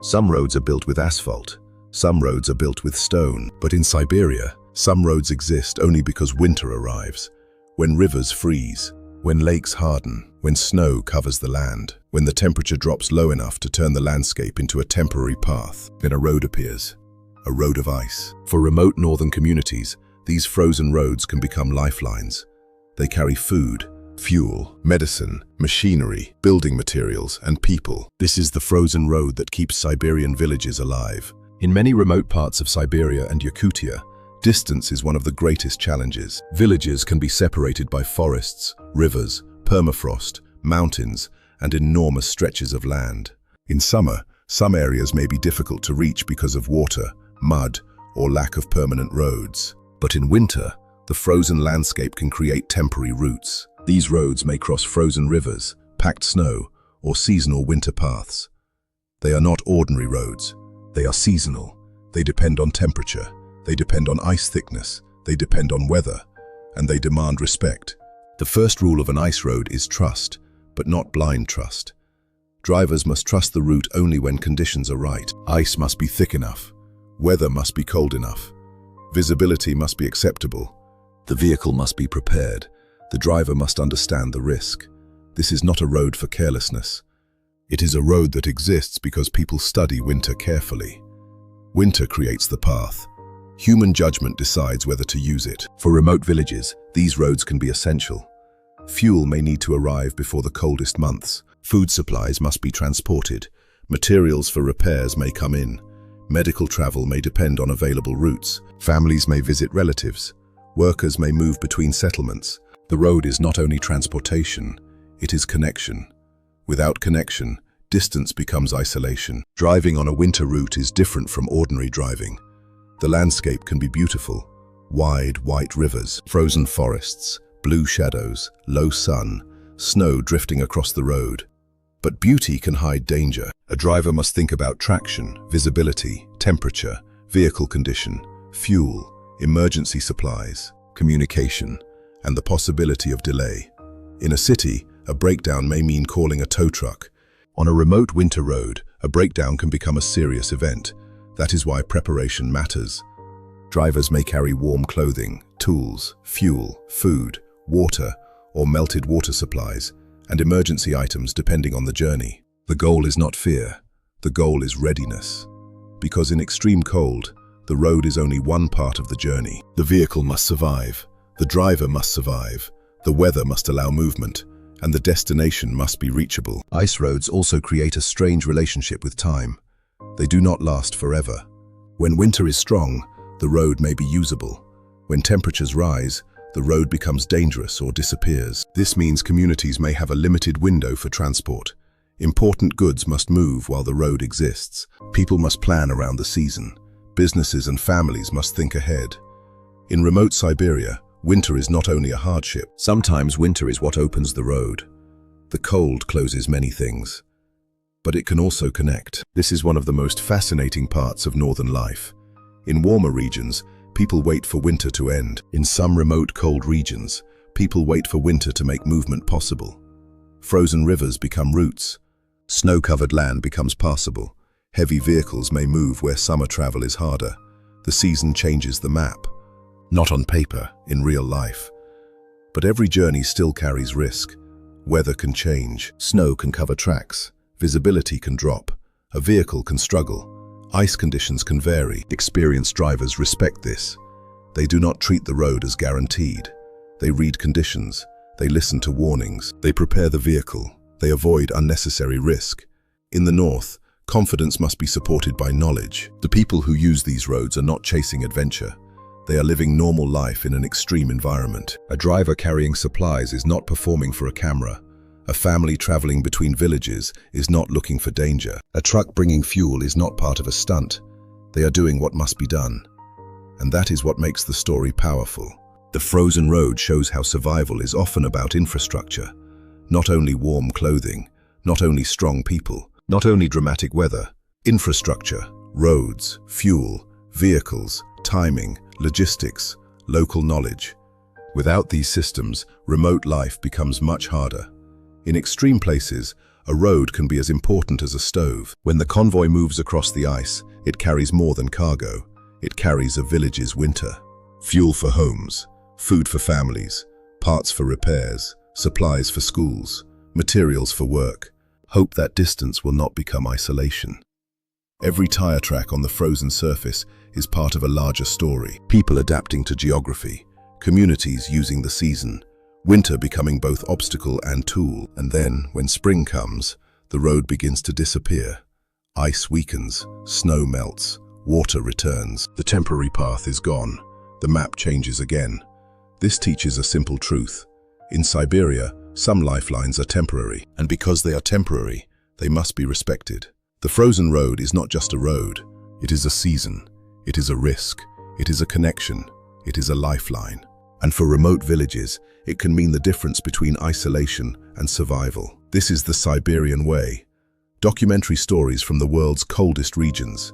Some roads are built with asphalt, some roads are built with stone. But in Siberia, some roads exist only because winter arrives, when rivers freeze, when lakes harden, when snow covers the land, when the temperature drops low enough to turn the landscape into a temporary path. Then a road appears, a road of ice. For remote northern communities, these frozen roads can become lifelines. They carry food, fuel, medicine, machinery, building materials, and people. This is the frozen road that keeps Siberian villages alive. In many remote parts of Siberia and Yakutia, distance is one of the greatest challenges. Villages can be separated by forests, rivers, permafrost, mountains, and enormous stretches of land. In summer, some areas may be difficult to reach because of water, mud, or lack of permanent roads. But in winter, the frozen landscape can create temporary routes. These roads may cross frozen rivers, packed snow, or seasonal winter paths. They are not ordinary roads. They are seasonal. They depend on temperature. They depend on ice thickness. They depend on weather. And they demand respect. The first rule of an ice road is trust, but not blind trust. Drivers must trust the route only when conditions are right. Ice must be thick enough. Weather must be cold enough. Visibility must be acceptable. The vehicle must be prepared. The driver must understand the risk. This is not a road for carelessness. It is a road that exists because people study winter carefully. Winter creates the path. Human judgment decides whether to use it. For remote villages, these roads can be essential. Fuel may need to arrive before the coldest months. Food supplies must be transported. Materials for repairs may come in. Medical travel may depend on available routes. Families may visit relatives. Workers may move between settlements. The road is not only transportation, it is connection. Without connection, distance becomes isolation. Driving on a winter route is different from ordinary driving. The landscape can be beautiful. Wide, white rivers, frozen forests, blue shadows, low sun, snow drifting across the road. But beauty can hide danger. A driver must think about traction, visibility, temperature, vehicle condition, fuel, emergency supplies, communication, and the possibility of delay. In a city, a breakdown may mean calling a tow truck. On a remote winter road, a breakdown can become a serious event. That is why preparation matters. Drivers may carry warm clothing, tools, fuel, food, water, or melted water supplies, and emergency items depending on the journey. The goal is not fear. The goal is readiness. Because in extreme cold, the road is only one part of the journey. The vehicle must survive. The driver must survive. The weather must allow movement, and the destination must be reachable. Ice roads also create a strange relationship with time. They do not last forever. When winter is strong, the road may be usable. When temperatures rise, the road becomes dangerous or disappears. This means communities may have a limited window for transport. Important goods must move while the road exists. People must plan around the season. Businesses and families must think ahead. In remote Siberia, winter is not only a hardship. Sometimes winter is what opens the road. The cold closes many things, but it can also connect. This is one of the most fascinating parts of northern life. In warmer regions, people wait for winter to end. In some remote cold regions, people wait for winter to make movement possible. Frozen rivers become routes. Snow-covered land becomes passable. Heavy vehicles may move where summer travel is harder. The season changes the map. Not on paper, in real life. But every journey still carries risk. Weather can change. Snow can cover tracks. Visibility can drop. A vehicle can struggle. Ice conditions can vary. Experienced drivers respect this. They do not treat the road as guaranteed. They read conditions. They listen to warnings. They prepare the vehicle. They avoid unnecessary risk. In the north, confidence must be supported by knowledge. The people who use these roads are not chasing adventure. They are living normal life in an extreme environment. A driver carrying supplies is not performing for a camera. A family traveling between villages is not looking for danger. A truck bringing fuel is not part of a stunt. They are doing what must be done. And that is what makes the story powerful. The frozen road shows how survival is often about infrastructure. Not only warm clothing, not only strong people, not only dramatic weather. Infrastructure, roads, fuel, vehicles, timing, logistics, local knowledge. Without these systems, remote life becomes much harder. In extreme places, A road can be as important as a stove. When the convoy moves across the ice, it carries more than cargo. It carries a village's winter. Fuel for homes, food for families, parts for repairs, supplies for schools, materials for work. Hope that distance will not become isolation. Every tire track on the frozen surface is part of a larger story. People adapting to geography, communities using the season, winter becoming both obstacle and tool. And then, when spring comes, the road begins to disappear. Ice weakens, snow melts, water returns. The temporary path is gone. The map changes again. This teaches a simple truth. In Siberia, some lifelines are temporary, and because they are temporary, they must be respected. The frozen road is not just a road. It is a season. It is a risk. It is a connection. It is a lifeline. And for remote villages, it can mean the difference between isolation and survival. This is the Siberian way. Documentary stories from the world's coldest regions.